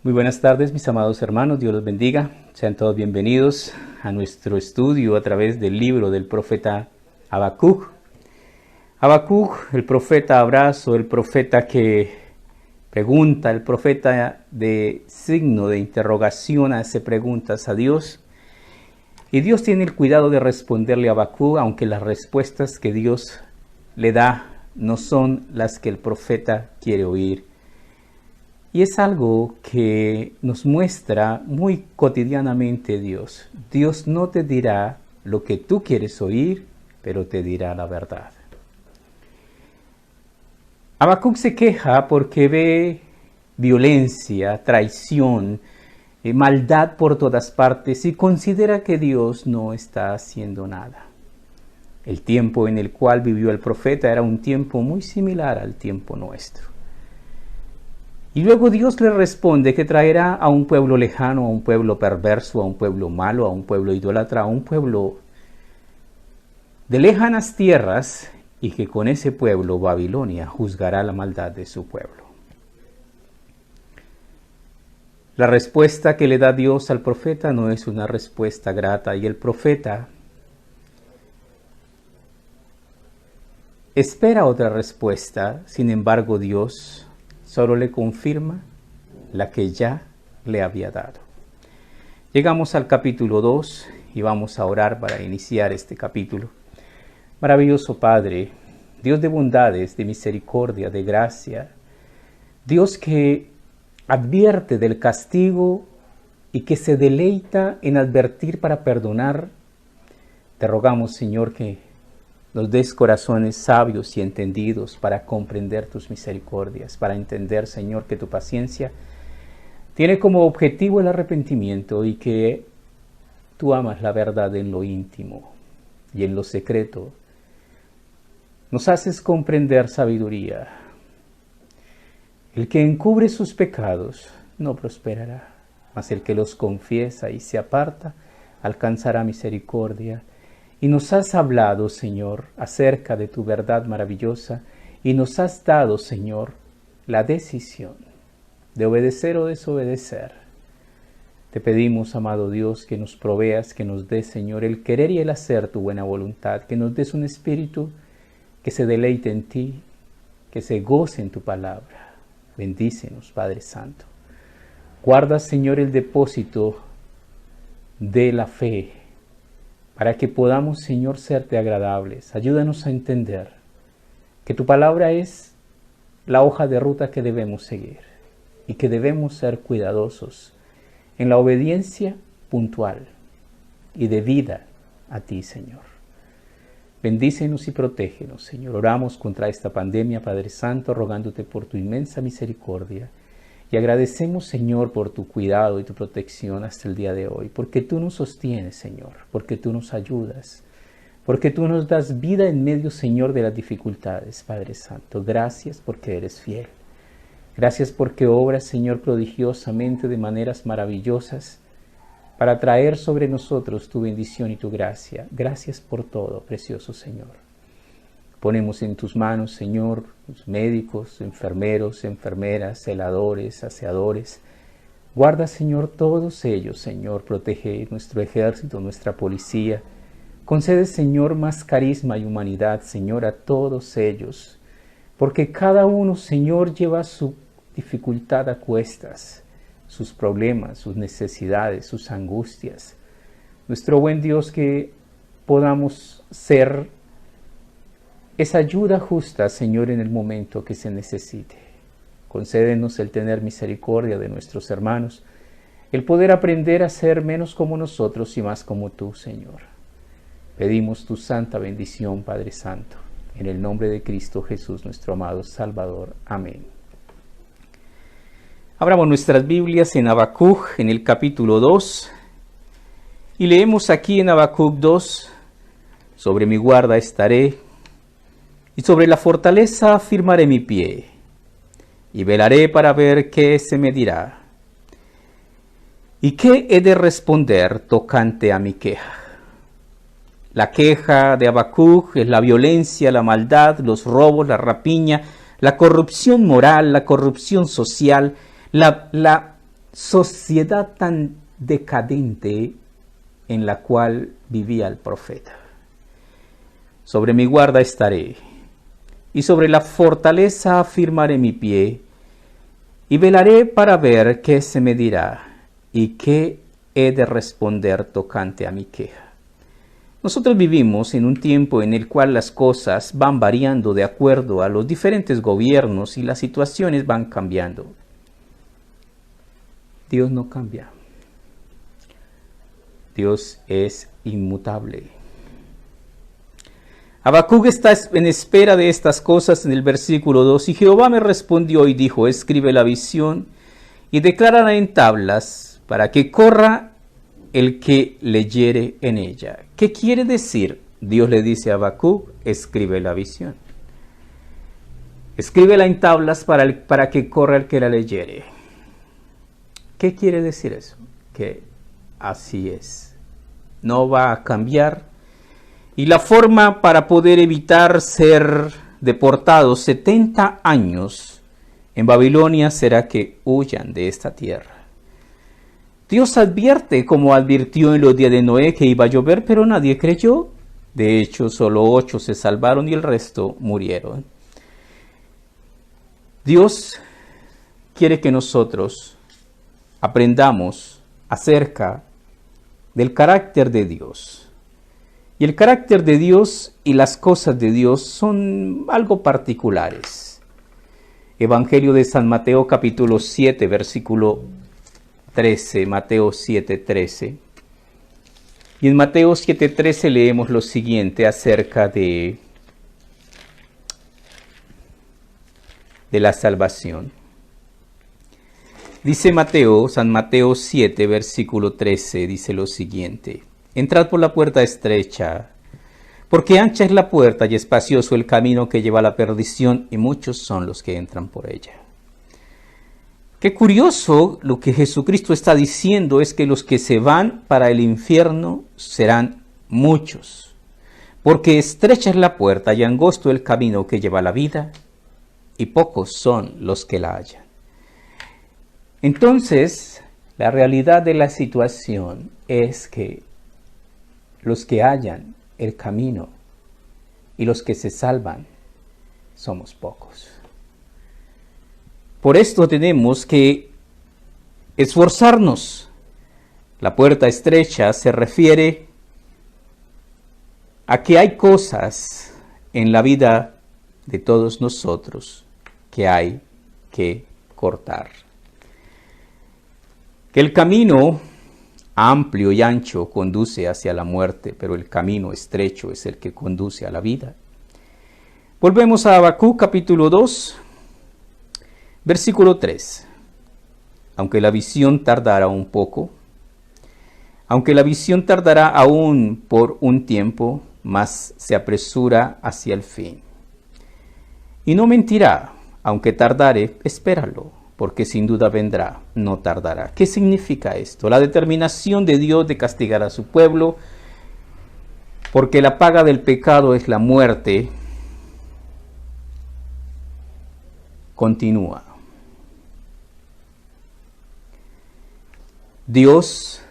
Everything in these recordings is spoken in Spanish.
Muy buenas tardes, mis amados hermanos, Dios los bendiga. Sean todos bienvenidos a nuestro estudio a través del libro del profeta Habacuc. Habacuc, el profeta abrazo, el profeta que pregunta, el profeta de signo de interrogación, hace preguntas a Dios. Y Dios tiene el cuidado de responderle a Habacuc, aunque las respuestas que Dios le da no son las que el profeta quiere oír. Y es algo que nos muestra muy cotidianamente Dios. Dios no te dirá lo que tú quieres oír, pero te dirá la verdad. Habacuc se queja porque ve violencia, traición, maldad por todas partes y considera que Dios no está haciendo nada. El tiempo en el cual vivió el profeta era un tiempo muy similar al tiempo nuestro. Y luego Dios le responde que traerá a un pueblo lejano, a un pueblo perverso, a un pueblo malo, a un pueblo idólatra, a un pueblo de lejanas tierras, y que con ese pueblo Babilonia juzgará la maldad de su pueblo. La respuesta que le da Dios al profeta no es una respuesta grata, y el profeta espera otra respuesta. Sin embargo, Dios solo le confirma la que ya le había dado. Llegamos al capítulo 2 y vamos a orar para iniciar este capítulo. Maravilloso Padre, Dios de bondades, de misericordia, de gracia, Dios que advierte del castigo y que se deleita en advertir para perdonar, te rogamos, Señor, que nos des corazones sabios y entendidos para comprender tus misericordias, para entender, Señor, que tu paciencia tiene como objetivo el arrepentimiento y que tú amas la verdad en lo íntimo y en lo secreto. Nos haces comprender sabiduría. El que encubre sus pecados no prosperará, mas el que los confiesa y se aparta alcanzará misericordia. Y nos has hablado, Señor, acerca de tu verdad maravillosa, y nos has dado, Señor, la decisión de obedecer o desobedecer. Te pedimos, amado Dios, que nos proveas, que nos des, Señor, el querer y el hacer tu buena voluntad, que nos des un espíritu que se deleite en ti, que se goce en tu palabra. Bendícenos, Padre Santo. Guarda, Señor, el depósito de la fe, para que podamos, Señor, serte agradables. Ayúdanos a entender que tu palabra es la hoja de ruta que debemos seguir y que debemos ser cuidadosos en la obediencia puntual y debida a ti, Señor. Bendícenos y protégenos, Señor. Oramos contra esta pandemia, Padre Santo, rogándote por tu inmensa misericordia. Y agradecemos, Señor, por tu cuidado y tu protección hasta el día de hoy, porque tú nos sostienes, Señor, porque tú nos ayudas, porque tú nos das vida en medio, Señor, de las dificultades, Padre Santo. Gracias porque eres fiel. Gracias porque obras, Señor, prodigiosamente de maneras maravillosas para traer sobre nosotros tu bendición y tu gracia. Gracias por todo, precioso Señor. Ponemos en tus manos, Señor, los médicos, enfermeros, enfermeras, celadores, aseadores. Guarda, Señor, todos ellos, Señor. Protege nuestro ejército, nuestra policía. Concede, Señor, más carisma y humanidad, Señor, a todos ellos. Porque cada uno, Señor, lleva su dificultad a cuestas, sus problemas, sus necesidades, sus angustias. Nuestro buen Dios, que podamos ser esa ayuda justa, Señor, en el momento que se necesite. Concédenos el tener misericordia de nuestros hermanos, el poder aprender a ser menos como nosotros y más como tú, Señor. Pedimos tu santa bendición, Padre Santo, en el nombre de Cristo Jesús, nuestro amado Salvador. Amén. Abramos nuestras Biblias en Habacuc, en el capítulo 2, y leemos aquí en Habacuc 2, sobre mi guarda estaré, y sobre la fortaleza afirmaré mi pie, y velaré para ver qué se me dirá, y qué he de responder tocante a mi queja. La queja de Habacuc es la violencia, la maldad, los robos, la rapiña, la corrupción moral, la corrupción social, la sociedad tan decadente en la cual vivía el profeta. Sobre mi guarda estaré, y sobre la fortaleza afirmaré mi pie, y velaré para ver qué se me dirá, y qué he de responder tocante a mi queja. Nosotros vivimos en un tiempo en el cual las cosas van variando de acuerdo a los diferentes gobiernos y las situaciones van cambiando. Dios no cambia. Dios es inmutable. Habacuc está en espera de estas cosas en el versículo 2. Y Jehová me respondió y dijo, escribe la visión y declárala en tablas para que corra el que leyere en ella. ¿Qué quiere decir? Dios le dice a Habacuc, escribe la visión. Escríbela en tablas para que corra el que la leyere. ¿Qué quiere decir eso? Que así es. No va a cambiar. Y la forma para poder evitar ser deportados 70 años en Babilonia será que huyan de esta tierra. Dios advierte, como advirtió en los días de Noé, que iba a llover, pero nadie creyó. De hecho, solo 8 se salvaron y el resto murieron. Dios quiere que nosotros aprendamos acerca del carácter de Dios. Y el carácter de Dios y las cosas de Dios son algo particulares. Evangelio de San Mateo capítulo 7, versículo 13, Mateo 7, 13. Y en Mateo 7, 13 leemos lo siguiente acerca de la salvación. Dice San Mateo 7, versículo 13, dice lo siguiente. Entrad por la puerta estrecha, porque ancha es la puerta y espacioso el camino que lleva a la perdición, y muchos son los que entran por ella. Qué curioso, lo que Jesucristo está diciendo es que los que se van para el infierno serán muchos, porque estrecha es la puerta y angosto el camino que lleva a la vida, y pocos son los que la hallan. Entonces, la realidad de la situación es que los que hallan el camino y los que se salvan somos pocos. Por esto tenemos que esforzarnos. La puerta estrecha se refiere a que hay cosas en la vida de todos nosotros que hay que cortar. Que el camino amplio y ancho conduce hacia la muerte, pero el camino estrecho es el que conduce a la vida. Volvemos a Habacuc capítulo 2, versículo 3. Aunque la visión tardará un poco, aunque la visión tardará aún por un tiempo, mas se apresura hacia el fin. Y no mentirá, aunque tardare, espéralo, porque sin duda vendrá, no tardará. ¿Qué significa esto? La determinación de Dios de castigar a su pueblo, porque la paga del pecado es la muerte, continúa. Dios,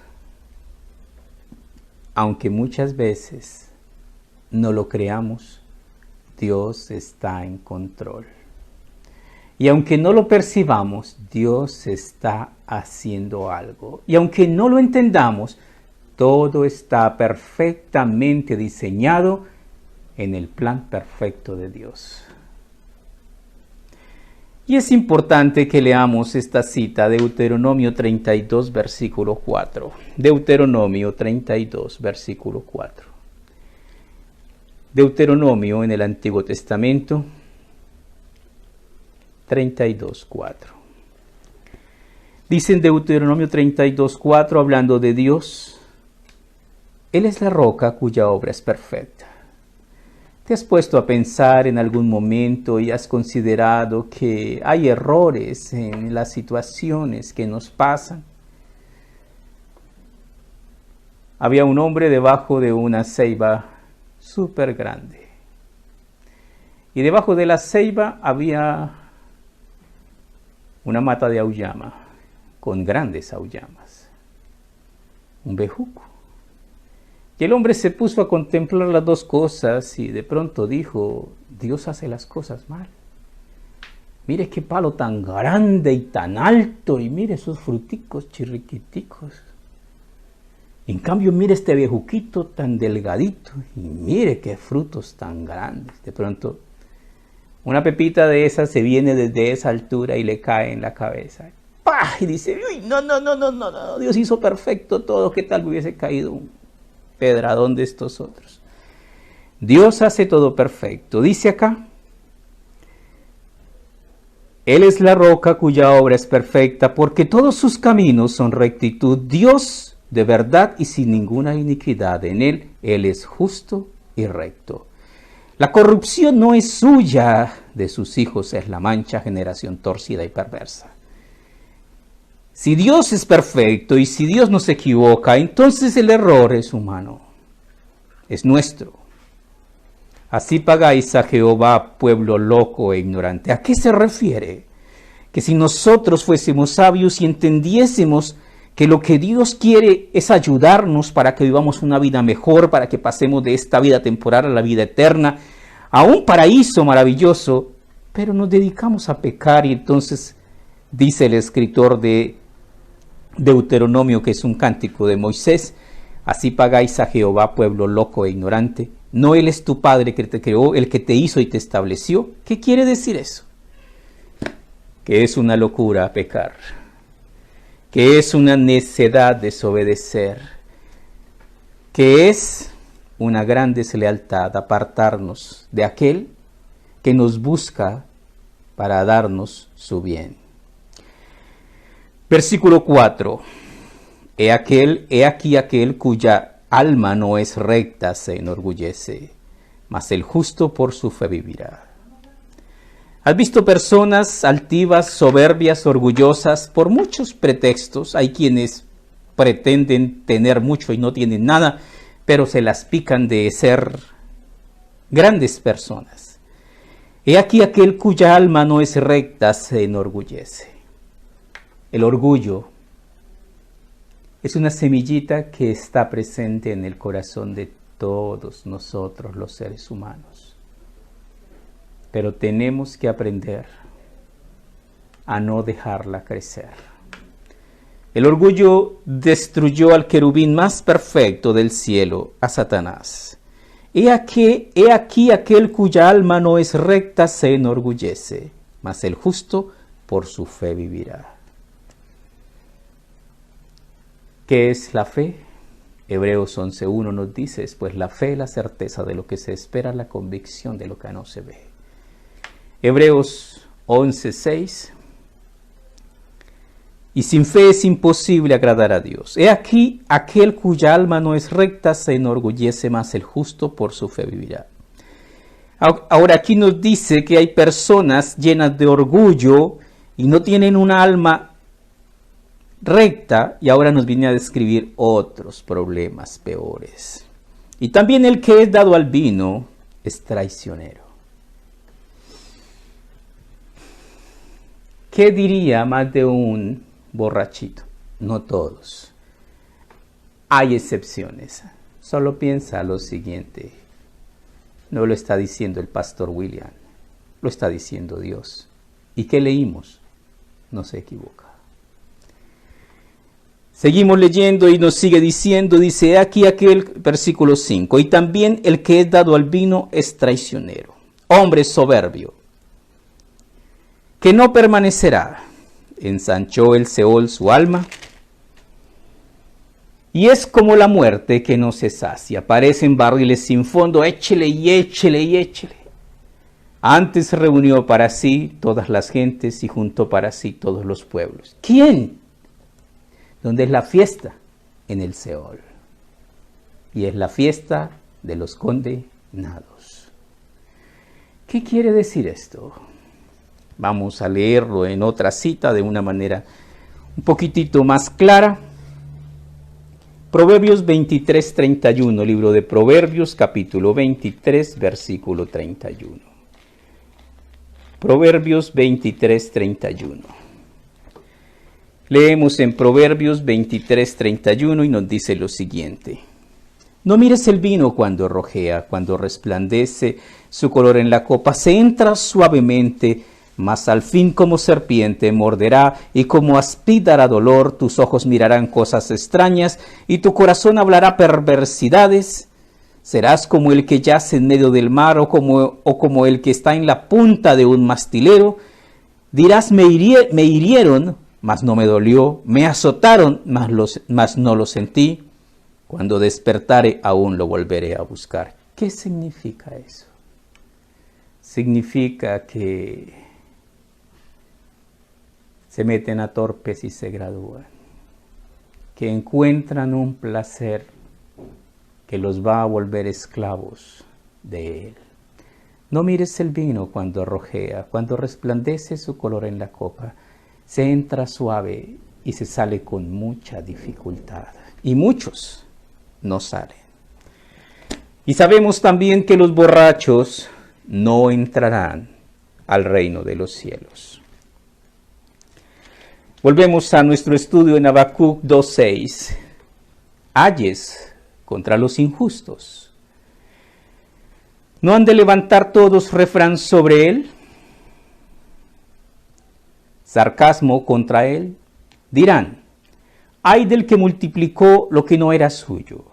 aunque muchas veces no lo creamos, Dios está en control. Y aunque no lo percibamos, Dios está haciendo algo. Y aunque no lo entendamos, todo está perfectamente diseñado en el plan perfecto de Dios. Y es importante que leamos esta cita, Deuteronomio 32, versículo 4. Deuteronomio 32, versículo 4. Deuteronomio en el Antiguo Testamento 32:4. Dice en Deuteronomio 32:4, hablando de Dios, Él es la roca cuya obra es perfecta. ¿Te has puesto a pensar en algún momento y has considerado que hay errores en las situaciones que nos pasan? Había un hombre debajo de una ceiba súper grande. Y debajo de la ceiba había una mata de auyama con grandes auyamas. Un bejuco. Y el hombre se puso a contemplar las dos cosas y de pronto dijo, Dios hace las cosas mal. Mire qué palo tan grande y tan alto, y mire esos fruticos chirriquiticos. En cambio, mire este bejuquito tan delgadito, y mire qué frutos tan grandes. De pronto, una pepita de esas se viene desde esa altura y le cae en la cabeza. ¡Pah! Y dice, uy, no, Dios hizo perfecto todo, ¿qué tal hubiese caído un pedradón de estos otros? Dios hace todo perfecto. Dice acá, Él es la roca cuya obra es perfecta, porque todos sus caminos son rectitud. Dios de verdad y sin ninguna iniquidad en Él. Él es justo y recto. La corrupción no es suya, de sus hijos es la mancha, generación torcida y perversa. Si Dios es perfecto y si Dios no se equivoca, entonces el error es humano, es nuestro. Así pagáis a Jehová, pueblo loco e ignorante. ¿A qué se refiere? Que si nosotros fuésemos sabios y entendiésemos que lo que Dios quiere es ayudarnos para que vivamos una vida mejor, para que pasemos de esta vida temporal a la vida eterna, a un paraíso maravilloso, pero nos dedicamos a pecar y entonces dice el escritor de Deuteronomio, que es un cántico de Moisés, así pagáis a Jehová, pueblo loco e ignorante. ¿No Él es tu Padre que te creó, el que te hizo y te estableció? ¿Qué quiere decir eso? Que es una locura pecar, que es una necedad desobedecer, que es una gran deslealtad apartarnos de aquel que nos busca para darnos su bien. Versículo 4. He aquí aquel cuya alma no es recta se enorgullece, mas el justo por su fe vivirá. ¿Has visto personas altivas, soberbias, orgullosas? Por muchos pretextos, hay quienes pretenden tener mucho y no tienen nada, pero se las pican de ser grandes personas. He aquí aquel cuya alma no es recta se enorgullece. El orgullo es una semillita que está presente en el corazón de todos nosotros los seres humanos. Pero tenemos que aprender a no dejarla crecer. El orgullo destruyó al querubín más perfecto del cielo, a Satanás. He aquí aquel cuya alma no es recta se enorgullece, mas el justo por su fe vivirá. ¿Qué es la fe? Hebreos 11:1 nos dice, pues la fe es la certeza de lo que se espera, la convicción de lo que no se ve. Hebreos 11:6, y sin fe es imposible agradar a Dios. He aquí aquel cuya alma no es recta se enorgullece, mas el justo por su fe vivirá. Ahora aquí nos dice que hay personas llenas de orgullo y no tienen una alma recta, y ahora nos viene a describir otros problemas peores. Y también el que es dado al vino es traicionero. ¿Qué diría más de un borrachito? No todos. Hay excepciones. Solo piensa lo siguiente. No lo está diciendo el pastor William, lo está diciendo Dios. ¿Y qué leímos? No se equivoca. Seguimos leyendo y nos sigue diciendo, dice aquí aquel, versículo 5, y también el que es dado al vino es traicionero, hombre soberbio, que no permanecerá. Ensanchó el Seol su alma, y es como la muerte que no se sacia, parecen barriles sin fondo, échele y échele y échele. Antes reunió para sí todas las gentes y juntó para sí todos los pueblos. ¿Quién? ¿Dónde es la fiesta? En el Seol. Y es la fiesta de los condenados. ¿Qué quiere decir esto? Vamos a leerlo en otra cita de una manera un poquitito más clara. Proverbios 23:31, libro de Proverbios, capítulo 23, versículo 31. Proverbios 23:31. Leemos en Proverbios 23:31 y nos dice lo siguiente. No mires el vino cuando rojea, cuando resplandece su color en la copa. Se entra suavemente, mas al fin como serpiente morderá, y como áspid dará dolor. Tus ojos mirarán cosas extrañas, y tu corazón hablará perversidades. Serás como el que yace en medio del mar, o como el que está en la punta de un mastilero. Dirás, me hirieron, mas no me dolió, me azotaron, mas no lo sentí. Cuando despertare, aún lo volveré a buscar. ¿Qué significa eso? Significa que se meten a torpes y se gradúan, que encuentran un placer que los va a volver esclavos de él. No mires el vino cuando rojea, cuando resplandece su color en la copa. Se entra suave y se sale con mucha dificultad. Y muchos no salen. Y sabemos también que los borrachos no entrarán al reino de los cielos. Volvemos a nuestro estudio en Habacuc 2:6. Ayes contra los injustos. ¿No han de levantar todos refrán sobre él? Sarcasmo contra él. Dirán, ay del que multiplicó lo que no era suyo.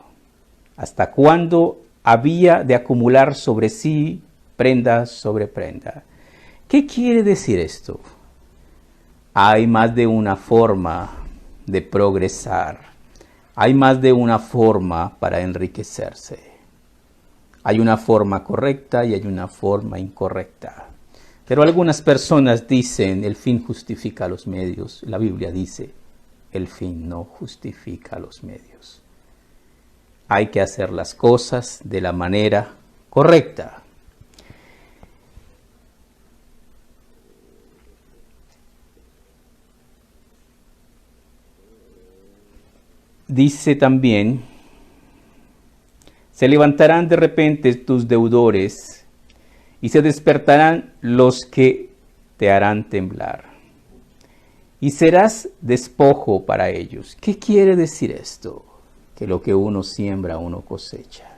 ¿Hasta cuándo había de acumular sobre sí prenda sobre prenda? ¿Qué quiere decir esto? Hay más de una forma de progresar. Hay más de una forma para enriquecerse. Hay una forma correcta y hay una forma incorrecta. Pero algunas personas dicen, el fin justifica los medios. La Biblia dice, el fin no justifica los medios. Hay que hacer las cosas de la manera correcta. Dice también, se levantarán de repente tus deudores y se despertarán los que te harán temblar. Y serás despojo para ellos. ¿Qué quiere decir esto? Que lo que uno siembra, uno cosecha.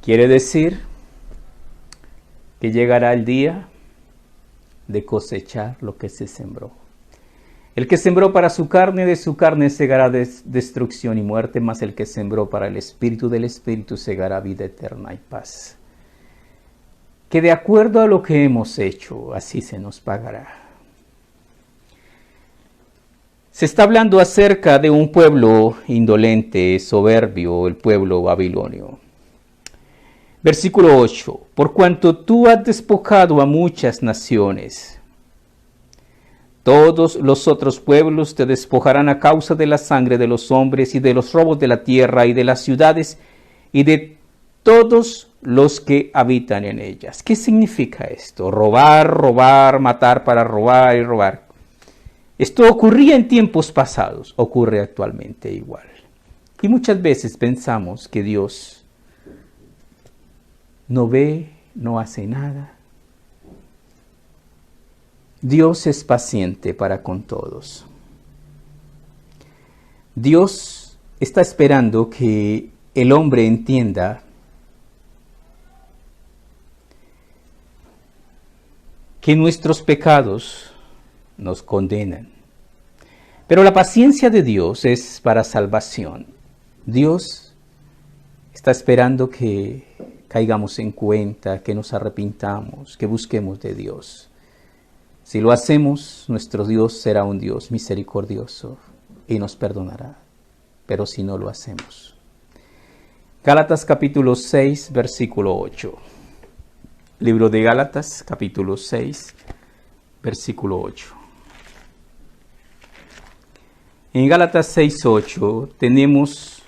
Quiere decir que llegará el día de cosechar lo que se sembró. El que sembró para su carne, de su carne segará destrucción y muerte, mas el que sembró para el espíritu, del espíritu segará vida eterna y paz. Que de acuerdo a lo que hemos hecho, así se nos pagará. Se está hablando acerca de un pueblo indolente, soberbio, el pueblo babilonio. Versículo 8. Por cuanto tú has despojado a muchas naciones, todos los otros pueblos te despojarán a causa de la sangre de los hombres y de los robos de la tierra y de las ciudades y de todos los que habitan en ellas. ¿Qué significa esto? Robar, robar, matar para robar y robar. Esto ocurría en tiempos pasados, ocurre actualmente igual. Y muchas veces pensamos que Dios no ve, no hace nada. Dios es paciente para con todos. Dios está esperando que el hombre entienda que nuestros pecados nos condenan. Pero la paciencia de Dios es para salvación. Dios está esperando que caigamos en cuenta, que nos arrepintamos, que busquemos de Dios. Si lo hacemos, nuestro Dios será un Dios misericordioso y nos perdonará. Pero si no lo hacemos. Gálatas capítulo 6, versículo 8. Libro de Gálatas, capítulo 6, versículo 8. En Gálatas 6, 8 tenemos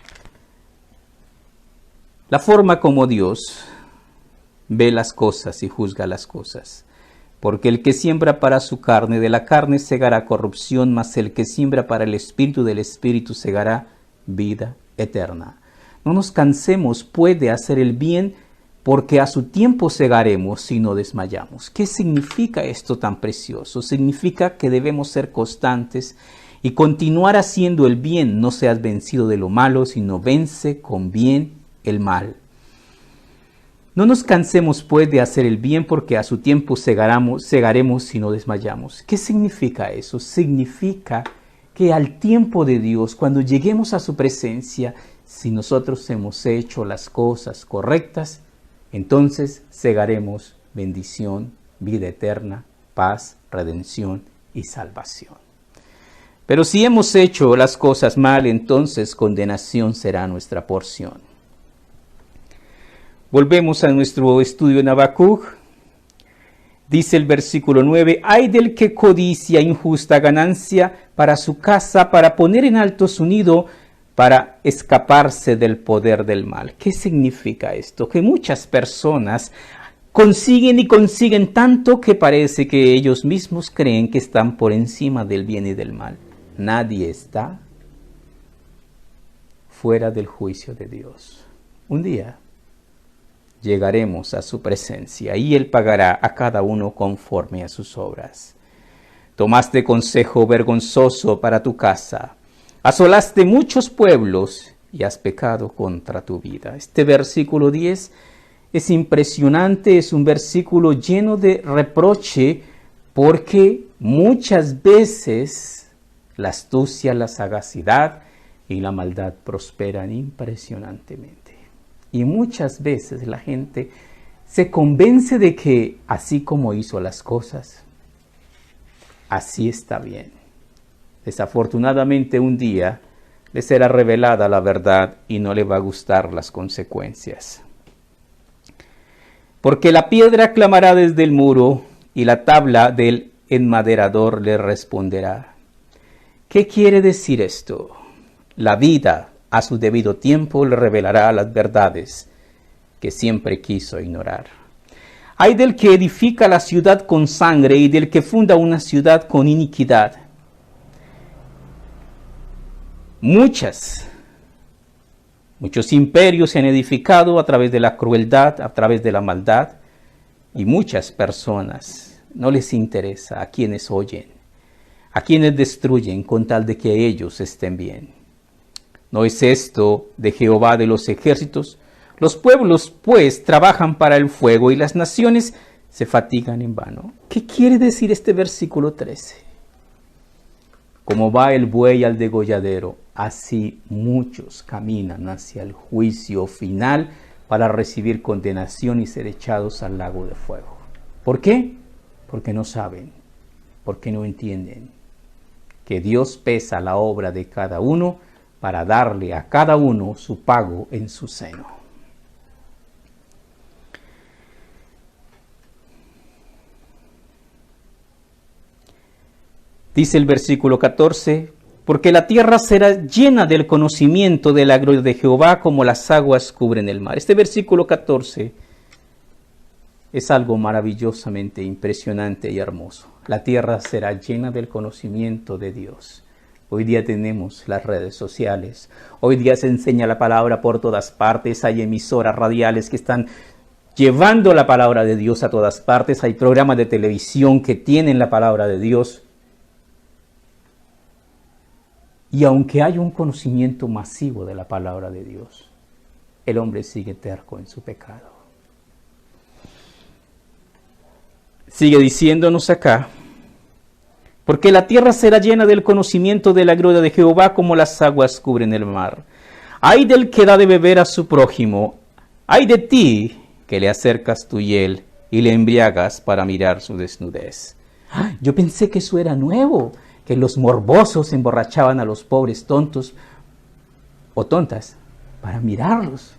la forma como Dios ve las cosas y juzga las cosas. Porque el que siembra para su carne, de la carne segará corrupción, mas el que siembra para el espíritu, del espíritu segará vida eterna. No nos cansemos, pues, de hacer el bien, porque a su tiempo segaremos si no desmayamos. ¿Qué significa esto tan precioso? Significa que debemos ser constantes y continuar haciendo el bien. No seas vencido de lo malo, sino vence con bien el mal. No nos cansemos pues de hacer el bien, porque a su tiempo segaremos si no desmayamos. ¿Qué significa eso? Significa que al tiempo de Dios, cuando lleguemos a su presencia, si nosotros hemos hecho las cosas correctas, entonces segaremos bendición, vida eterna, paz, redención y salvación. Pero si hemos hecho las cosas mal, entonces condenación será nuestra porción. Volvemos a nuestro estudio en Habacuc. Dice el versículo 9, ay del que codicia injusta ganancia para su casa, para poner en alto su nido, para escaparse del poder del mal. ¿Qué significa esto? Que muchas personas consiguen tanto que parece que ellos mismos creen que están por encima del bien y del mal. Nadie está fuera del juicio de Dios. Un día llegaremos a su presencia y Él pagará a cada uno conforme a sus obras. Tomaste consejo vergonzoso para tu casa. Asolaste muchos pueblos y has pecado contra tu vida. Este versículo 10 es impresionante, es un versículo lleno de reproche, porque muchas veces la astucia, la sagacidad y la maldad prosperan impresionantemente. Y muchas veces la gente se convence de que así como hizo las cosas, así está bien. Desafortunadamente un día le será revelada la verdad y no le va a gustar las consecuencias. Porque la piedra clamará desde el muro y la tabla del enmaderador le responderá. ¿Qué quiere decir esto? La vida a su debido tiempo le revelará las verdades que siempre quiso ignorar. Ay del que edifica la ciudad con sangre y del que funda una ciudad con iniquidad. Muchos imperios se han edificado a través de la crueldad, a través de la maldad, y muchas personas no les interesa a quienes oyen, a quienes destruyen con tal de que ellos estén bien. ¿No es esto de Jehová de los ejércitos? Los pueblos, pues, trabajan para el fuego y las naciones se fatigan en vano. ¿Qué quiere decir este versículo 13? Como va el buey al degolladero, así muchos caminan hacia el juicio final para recibir condenación y ser echados al lago de fuego. ¿Por qué? Porque no saben, porque no entienden que Dios pesa la obra de cada uno para darle a cada uno su pago en su seno. Dice el versículo 14, porque la tierra será llena del conocimiento de la gloria de Jehová como las aguas cubren el mar. Este versículo 14 es algo maravillosamente impresionante y hermoso. La tierra será llena del conocimiento de Dios. Hoy día tenemos las redes sociales. Hoy día se enseña la palabra por todas partes. Hay emisoras radiales que están llevando la palabra de Dios a todas partes. Hay programas de televisión que tienen la palabra de Dios. Y aunque hay un conocimiento masivo de la palabra de Dios, el hombre sigue terco en su pecado. Sigue diciéndonos acá, porque la tierra será llena del conocimiento de la gloria de Jehová como las aguas cubren el mar. Ay del que da de beber a su prójimo, ay de ti que le acercas tu hiel y le embriagas para mirar su desnudez. Yo pensé que eso era nuevo, que los morbosos emborrachaban a los pobres tontos o tontas para mirarlos.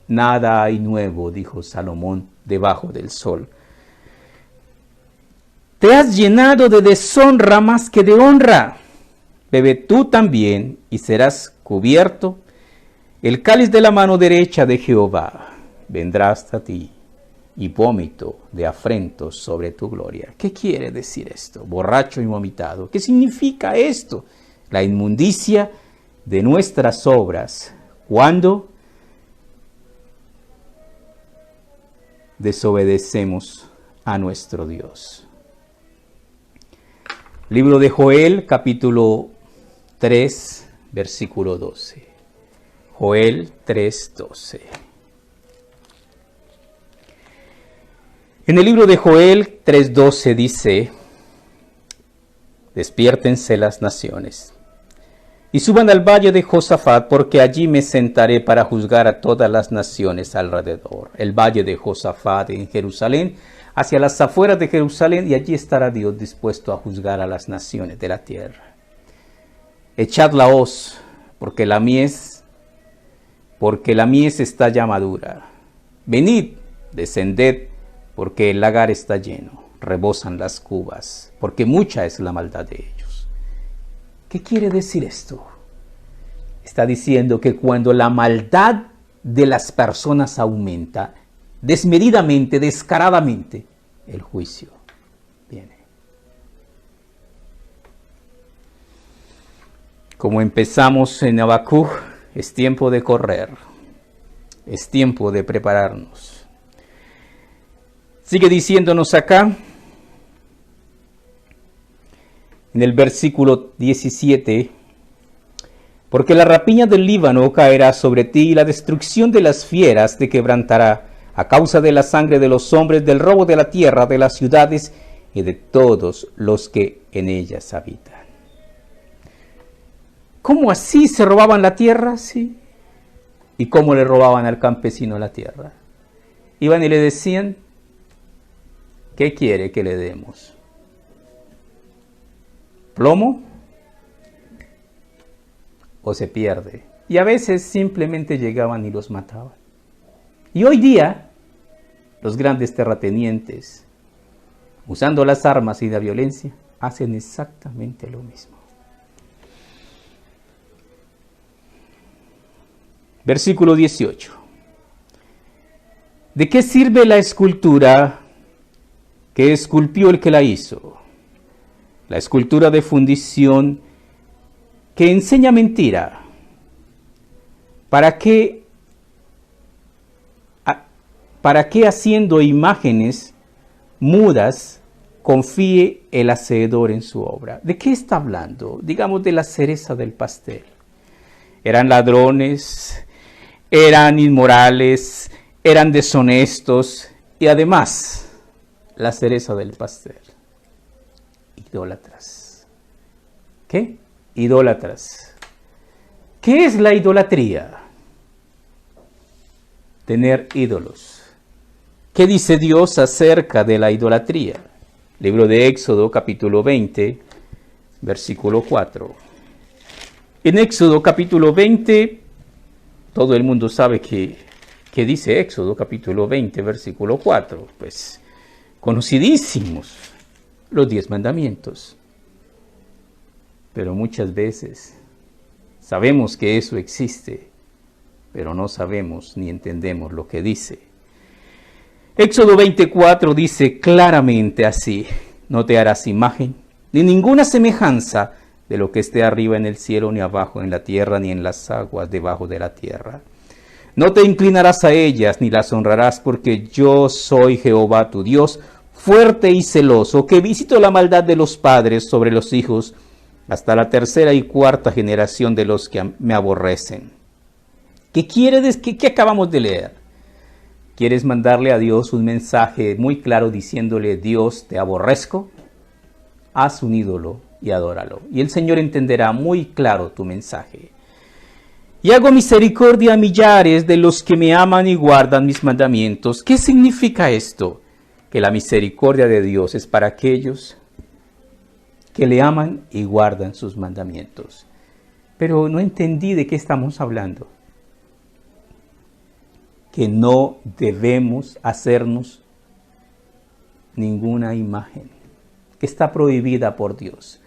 Nada hay nuevo, dijo Salomón, debajo del sol. Te has llenado de deshonra más que de honra. Bebe tú también y serás cubierto. El cáliz de la mano derecha de Jehová vendrá hasta ti, y vómito de afrentos sobre tu gloria. ¿Qué quiere decir esto? Borracho y vomitado. ¿Qué significa esto? La inmundicia de nuestras obras. Cuando desobedecemos a nuestro Dios. Libro de Joel, capítulo 3, versículo 12. Joel 3:12. En el libro de Joel 3:12 dice: despiértense las naciones y suban al valle de Josafat, porque allí me sentaré para juzgar a todas las naciones alrededor. El valle de Josafat en Jerusalén, hacia las afueras de Jerusalén, y allí estará Dios dispuesto a juzgar a las naciones de la tierra. Echad la hoz, porque la mies está ya madura. Venid, descended, porque el lagar está lleno, rebosan las cubas, porque mucha es la maldad de ellos. ¿Qué quiere decir esto? Está diciendo que cuando la maldad de las personas aumenta, desmedidamente, descaradamente, el juicio viene. Como empezamos en Habacuc, es tiempo de correr, es tiempo de prepararnos. Sigue diciéndonos acá, en el versículo 17, porque la rapiña del Líbano caerá sobre ti y la destrucción de las fieras te quebrantará a causa de la sangre de los hombres, del robo de la tierra, de las ciudades y de todos los que en ellas habitan. ¿Cómo así se robaban la tierra? Sí. ¿Y cómo le robaban al campesino la tierra? Iban y le decían: ¿qué quiere que le demos? ¿Plomo? ¿O se pierde? Y a veces simplemente llegaban y los mataban. Y hoy día, los grandes terratenientes, usando las armas y la violencia, hacen exactamente lo mismo. Versículo 18. ¿De qué sirve la escultura que esculpió el que la hizo? La escultura de fundición que enseña mentira. ¿Para qué haciendo imágenes mudas confíe el hacedor en su obra? ¿De qué está hablando? Digamos de la cereza del pastel. Eran ladrones, eran inmorales, eran deshonestos y además la cereza del pastel. Idólatras. ¿Qué? Idólatras. ¿Qué es la idolatría? Tener ídolos. ¿Qué dice Dios acerca de la idolatría? Libro de Éxodo, capítulo 20, versículo 4. En Éxodo, capítulo 20, todo el mundo sabe que dice Éxodo, capítulo 20, versículo 4. Pues, conocidísimos los 10 mandamientos. Pero muchas veces sabemos que eso existe, pero no sabemos ni entendemos lo que dice. Éxodo 24 dice claramente así: no te harás imagen, ni ninguna semejanza de lo que esté arriba en el cielo, ni abajo en la tierra, ni en las aguas debajo de la tierra. No te inclinarás a ellas, ni las honrarás, porque yo soy Jehová tu Dios, fuerte y celoso, que visito la maldad de los padres sobre los hijos, hasta la tercera y cuarta generación de los que me aborrecen. ¿Qué acabamos de leer? ¿Quieres mandarle a Dios un mensaje muy claro diciéndole: Dios, te aborrezco? Haz un ídolo y adóralo, y el Señor entenderá muy claro tu mensaje. Y hago misericordia a millares de los que me aman y guardan mis mandamientos. ¿Qué significa esto? Que la misericordia de Dios es para aquellos que le aman y guardan sus mandamientos. Pero no entendí de qué estamos hablando. Que no debemos hacernos ninguna imagen, que está prohibida por Dios,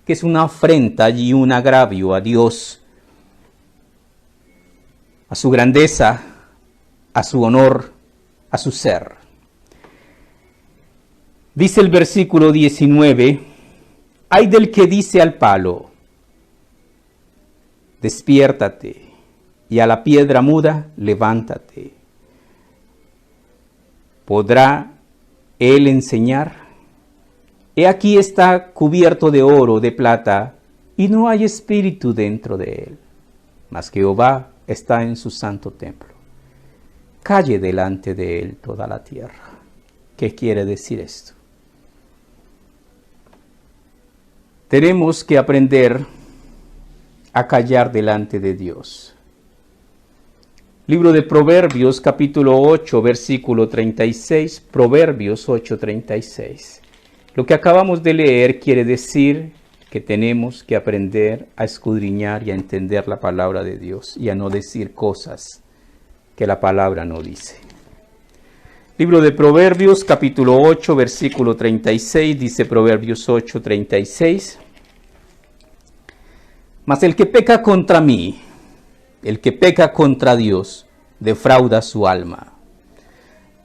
que es una afrenta y un agravio a Dios, a su grandeza, a su honor, a su ser. Dice el versículo 19: ay del que dice al palo, despiértate, y a la piedra muda, levántate. ¿Podrá él enseñar? He aquí está cubierto de oro, de plata, y no hay espíritu dentro de él. Mas Jehová está en su santo templo. Calle delante de él toda la tierra. ¿Qué quiere decir esto? Tenemos que aprender a callar delante de Dios. Libro de Proverbios, capítulo 8, versículo 36, Proverbios 8:36. Lo que acabamos de leer quiere decir que tenemos que aprender a escudriñar y a entender la palabra de Dios y a no decir cosas que la palabra no dice. Libro de Proverbios, capítulo 8, versículo 36, dice Proverbios 8:36. Mas el que peca contra mí, el que peca contra Dios, defrauda su alma.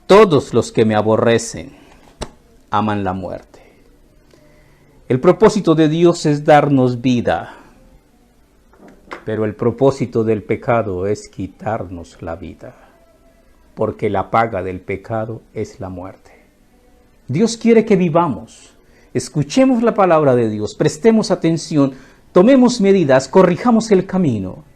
Todos los que me aborrecen aman la muerte. El propósito de Dios es darnos vida, pero el propósito del pecado es quitarnos la vida, porque la paga del pecado es la muerte. Dios quiere que vivamos, escuchemos la palabra de Dios, prestemos atención, tomemos medidas, corrijamos el camino.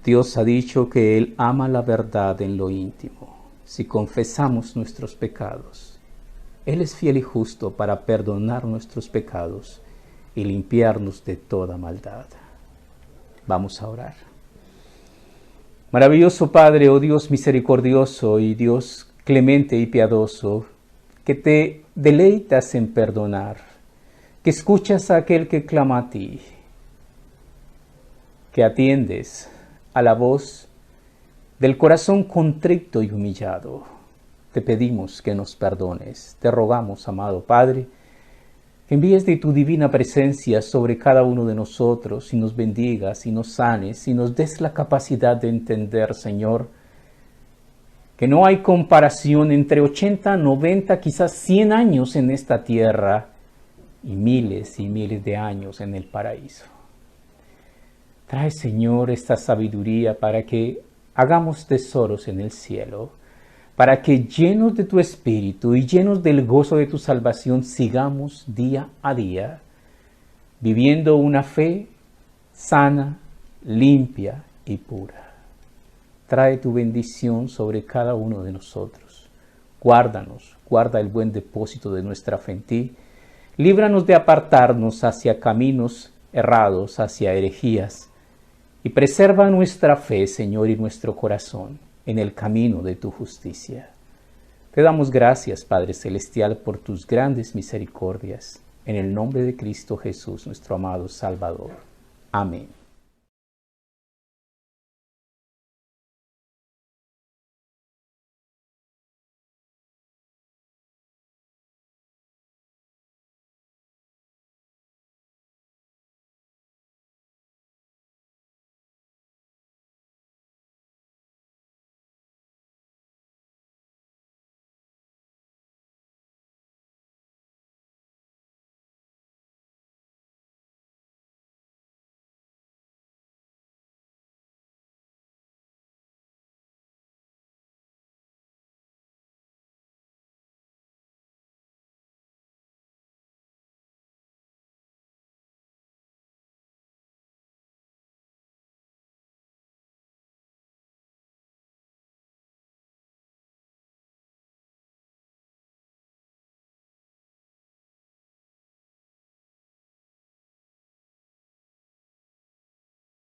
Dios ha dicho que Él ama la verdad en lo íntimo. Si confesamos nuestros pecados, Él es fiel y justo para perdonar nuestros pecados y limpiarnos de toda maldad. Vamos a orar. Maravilloso Padre, oh Dios misericordioso y Dios clemente y piadoso, que te deleitas en perdonar, que escuchas a aquel que clama a ti, que atiendes a la voz del corazón contrito y humillado. Te pedimos que nos perdones. Te rogamos, amado Padre, que envíes de tu divina presencia sobre cada uno de nosotros y nos bendigas y nos sanes y nos des la capacidad de entender, Señor, que no hay comparación entre 80, 90, quizás 100 años en esta tierra y miles de años en el paraíso. Trae, Señor, esta sabiduría para que hagamos tesoros en el cielo, para que llenos de tu Espíritu y llenos del gozo de tu salvación sigamos día a día viviendo una fe sana, limpia y pura. Trae tu bendición sobre cada uno de nosotros. Guárdanos, guarda el buen depósito de nuestra fe en ti. Líbranos de apartarnos hacia caminos errados, hacia herejías, y preserva nuestra fe, Señor, y nuestro corazón en el camino de tu justicia. Te damos gracias, Padre Celestial, por tus grandes misericordias, en el nombre de Cristo Jesús, nuestro amado Salvador. Amén.